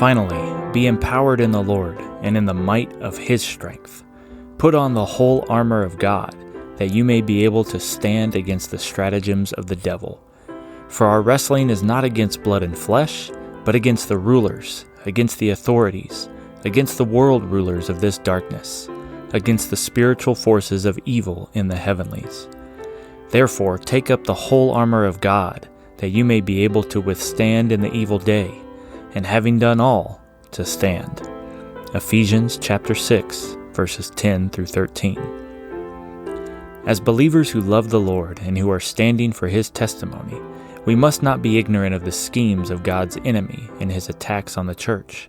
Finally, be empowered in the Lord and in the might of His strength. Put on the whole armor of God, that you may be able to stand against the stratagems of the devil. For our wrestling is not against blood and flesh, but against the rulers, against the authorities, against the world rulers of this darkness, against the spiritual forces of evil in the heavenlies. Therefore, take up the whole armor of God, that you may be able to withstand in the evil day, and having done all, to stand. Ephesians chapter 6, verses 10 through 13. As believers who love the Lord and who are standing for His testimony, we must not be ignorant of the schemes of God's enemy and his attacks on the church.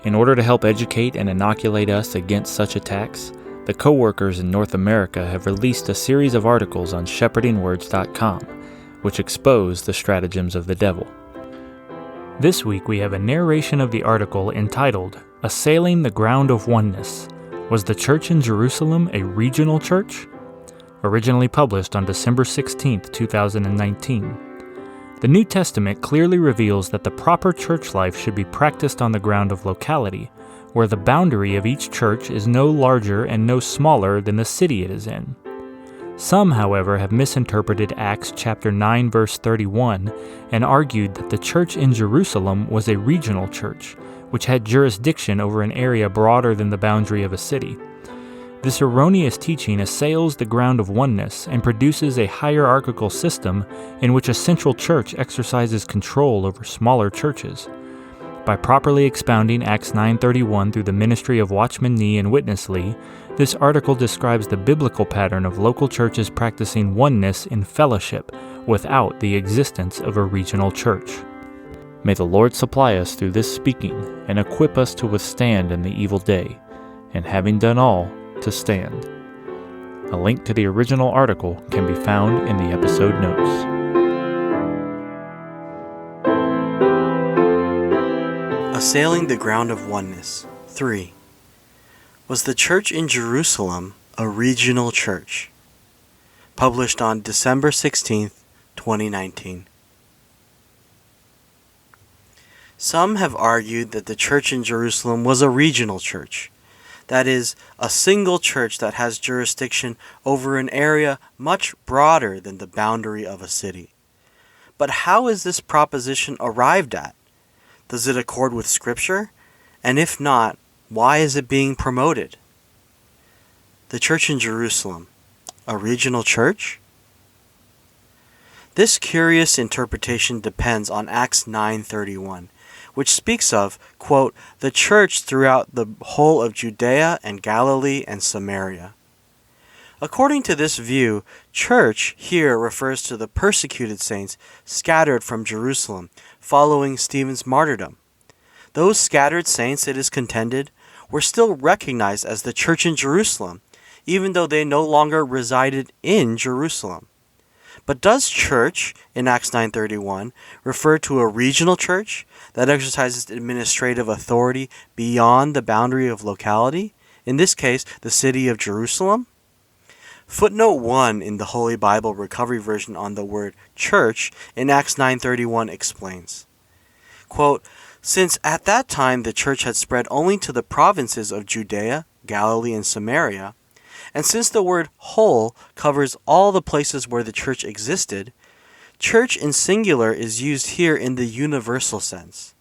In order to help educate and inoculate us against such attacks, the co-workers in North America have released a series of articles on shepherdingwords.com, which expose the stratagems of the devil. This week we have a narration of the article entitled, Assailing the Ground of Oneness. Was the church in Jerusalem a regional church? Originally published on December 16, 2019. The New Testament clearly reveals that the proper church life should be practiced on the ground of locality, where the boundary of each church is no larger and no smaller than the city it is in. Some, however, have misinterpreted Acts chapter 9 verse 31 and argued that the church in Jerusalem was a regional church, which had jurisdiction over an area broader than the boundary of a city. This erroneous teaching assails the ground of oneness and produces a hierarchical system in which a central church exercises control over smaller churches. By properly expounding Acts 9:31 through the ministry of Watchman and Witness Lee, this article describes the biblical pattern of local churches practicing oneness in fellowship without the existence of a regional church. May the Lord supply us through this speaking and equip us to withstand in the evil day, and having done all, to stand. A link to the original article can be found in the episode notes. Assailing the Ground of Oneness. 3. Was the church in Jerusalem a regional church? Published on December 16, 2019. Some have argued that the church in Jerusalem was a regional church. That is, a single church that has jurisdiction over an area much broader than the boundary of a city. But how is this proposition arrived at? Does it accord with Scripture? And if not, why is it being promoted? The church in Jerusalem, a regional church? This curious interpretation depends on Acts 9:31. Which speaks of, quote, the church throughout the whole of Judea and Galilee and Samaria. According to this view, church here refers to the persecuted saints scattered from Jerusalem following Stephen's martyrdom. Those scattered saints, it is contended, were still recognized as the church in Jerusalem, even though they no longer resided in Jerusalem. But does church, in Acts 9:31, refer to a regional church that exercises administrative authority beyond the boundary of locality, in this case, the city of Jerusalem? Footnote 1 in the Holy Bible Recovery Version on the word church in Acts 9:31 explains, quote, since at that time the church had spread only to the provinces of Judea, Galilee, and Samaria, and since the word whole covers all the places where the church existed, church in singular is used here in the universal sense,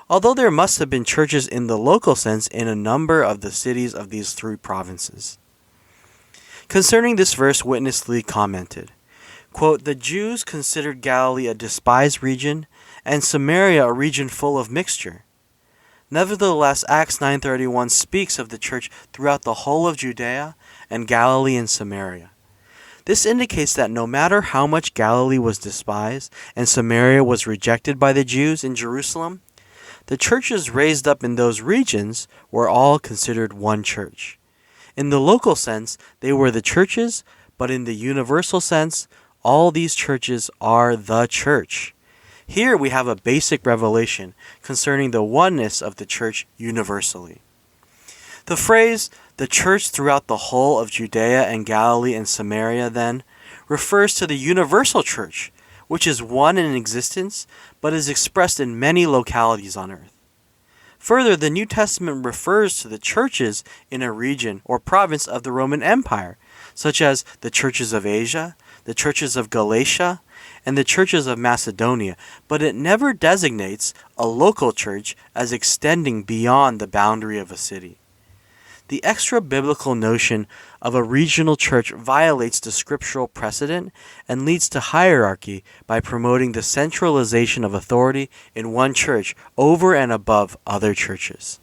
although there must have been churches in the local sense in a number of the cities of these three provinces. Concerning this verse, Witness Lee commented, quote, the Jews considered Galilee a despised region and Samaria a region full of mixture. Nevertheless, Acts 9:31 speaks of the church throughout the whole of Judea and Galilee and Samaria. This indicates that no matter how much Galilee was despised and Samaria was rejected by the Jews in Jerusalem, the churches raised up in those regions were all considered one church. In the local sense, they were the churches, but in the universal sense, all these churches are the church. Here we have a basic revelation concerning the oneness of the church universally. The phrase, the church throughout the whole of Judea and Galilee and Samaria, then, refers to the universal church, which is one in existence, but is expressed in many localities on earth. Further, the New Testament refers to the churches in a region or province of the Roman Empire, such as the churches of Asia, the churches of Galatia, and the churches of Macedonia, but it never designates a local church as extending beyond the boundary of a city. The extra-biblical notion of a regional church violates the scriptural precedent and leads to hierarchy by promoting the centralization of authority in one church over and above other churches.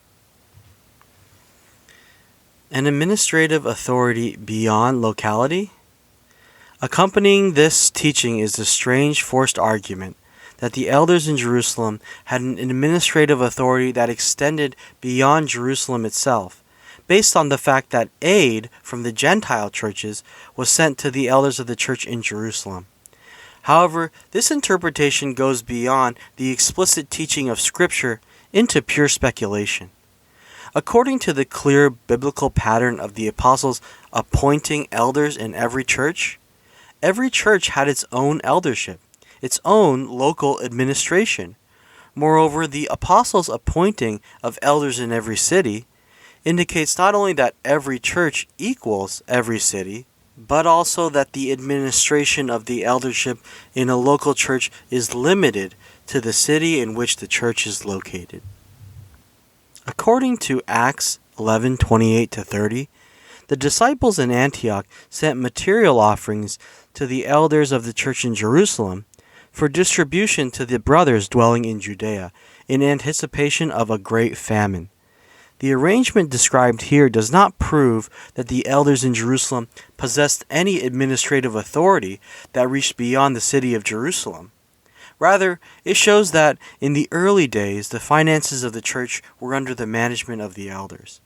An administrative authority beyond locality? Accompanying this teaching is the strange forced argument that the elders in Jerusalem had an administrative authority that extended beyond Jerusalem itself, based on the fact that aid from the Gentile churches was sent to the elders of the church in Jerusalem. However, this interpretation goes beyond the explicit teaching of Scripture into pure speculation. According to the clear biblical pattern of the apostles appointing elders in every church had its own eldership, its own local administration. Moreover, the apostles' appointing of elders in every city indicates not only that every church equals every city, but also that the administration of the eldership in a local church is limited to the city in which the church is located. According to Acts 11:28-30, the disciples in Antioch sent material offerings to the elders of the church in Jerusalem for distribution to the brothers dwelling in Judea in anticipation of a great famine. The arrangement described here does not prove that the elders in Jerusalem possessed any administrative authority that reached beyond the city of Jerusalem. Rather, it shows that in the early days, the finances of the church were under the management of the elders.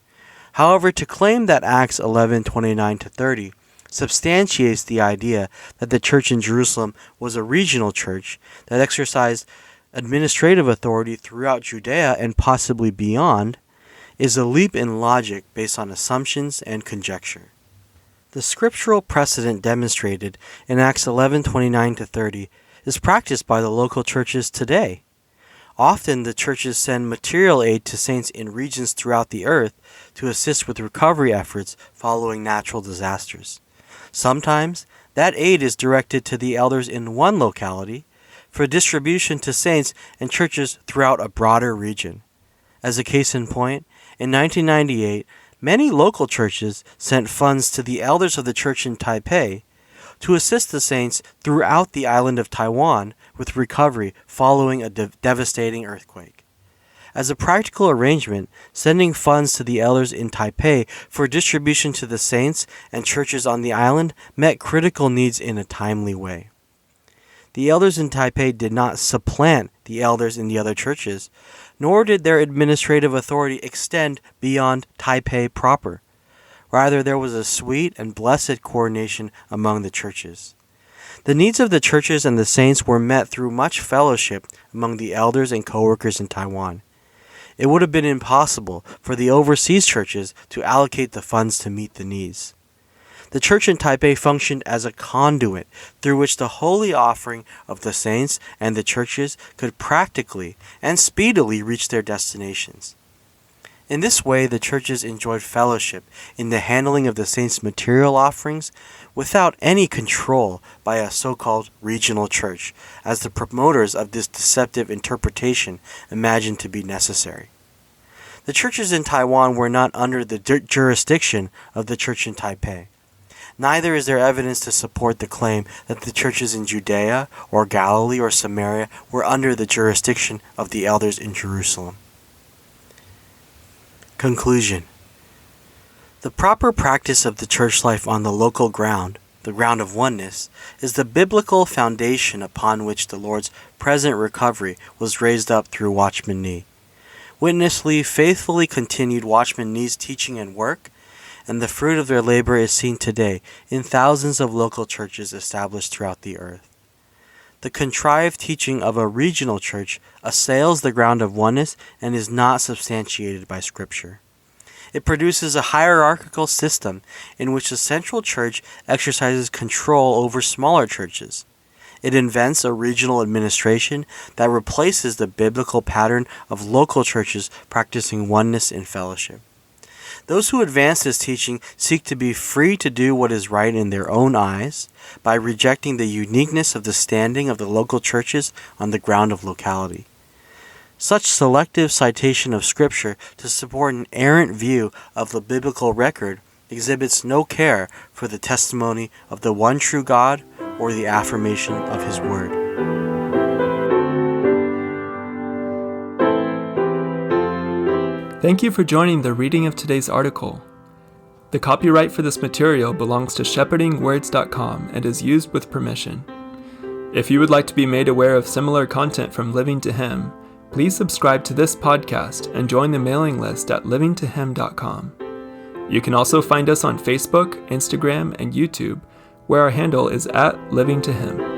However, to claim that Acts 11:29-30 substantiates the idea that the church in Jerusalem was a regional church that exercised administrative authority throughout Judea and possibly beyond is a leap in logic based on assumptions and conjecture. The scriptural precedent demonstrated in Acts 11:29-30 is practiced by the local churches today. Often the churches send material aid to saints in regions throughout the earth to assist with recovery efforts following natural disasters. Sometimes that aid is directed to the elders in one locality for distribution to saints and churches throughout a broader region. As a case in point, in 1998, many local churches sent funds to the elders of the church in Taipei to assist the saints throughout the island of Taiwan with recovery following a devastating earthquake. As a practical arrangement, sending funds to the elders in Taipei for distribution to the saints and churches on the island met critical needs in a timely way. The elders in Taipei did not supplant the elders in the other churches, nor did their administrative authority extend beyond Taipei proper. Rather, there was a sweet and blessed coordination among the churches. The needs of the churches and the saints were met through much fellowship among the elders and co-workers in Taiwan. It would have been impossible for the overseas churches to allocate the funds to meet the needs. The church in Taipei functioned as a conduit through which the holy offering of the saints and the churches could practically and speedily reach their destinations. In this way, the churches enjoyed fellowship in the handling of the saints' material offerings without any control by a so-called regional church, as the promoters of this deceptive interpretation imagined to be necessary. The churches in Taiwan were not under the jurisdiction of the church in Taipei. Neither is there evidence to support the claim that the churches in Judea or Galilee or Samaria were under the jurisdiction of the elders in Jerusalem. Conclusion. The proper practice of the church life on the local ground, the ground of oneness, is the biblical foundation upon which the Lord's present recovery was raised up through Watchman Nee. Witness Lee faithfully continued Watchman Nee's teaching and work, and the fruit of their labor is seen today in thousands of local churches established throughout the earth. The contrived teaching of a regional church assails the ground of oneness and is not substantiated by Scripture. It produces a hierarchical system in which the central church exercises control over smaller churches. It invents a regional administration that replaces the biblical pattern of local churches practicing oneness in fellowship. Those who advance this teaching seek to be free to do what is right in their own eyes by rejecting the uniqueness of the standing of the local churches on the ground of locality. Such selective citation of Scripture to support an errant view of the biblical record exhibits no care for the testimony of the one true God or the affirmation of His Word. Thank you for joining the reading of today's article. The copyright for this material belongs to shepherdingwords.com and is used with permission. If you would like to be made aware of similar content from Living to Him, please subscribe to this podcast and join the mailing list at livingtohim.com. You can also find us on Facebook, Instagram, and YouTube, where our handle is @livingtohim.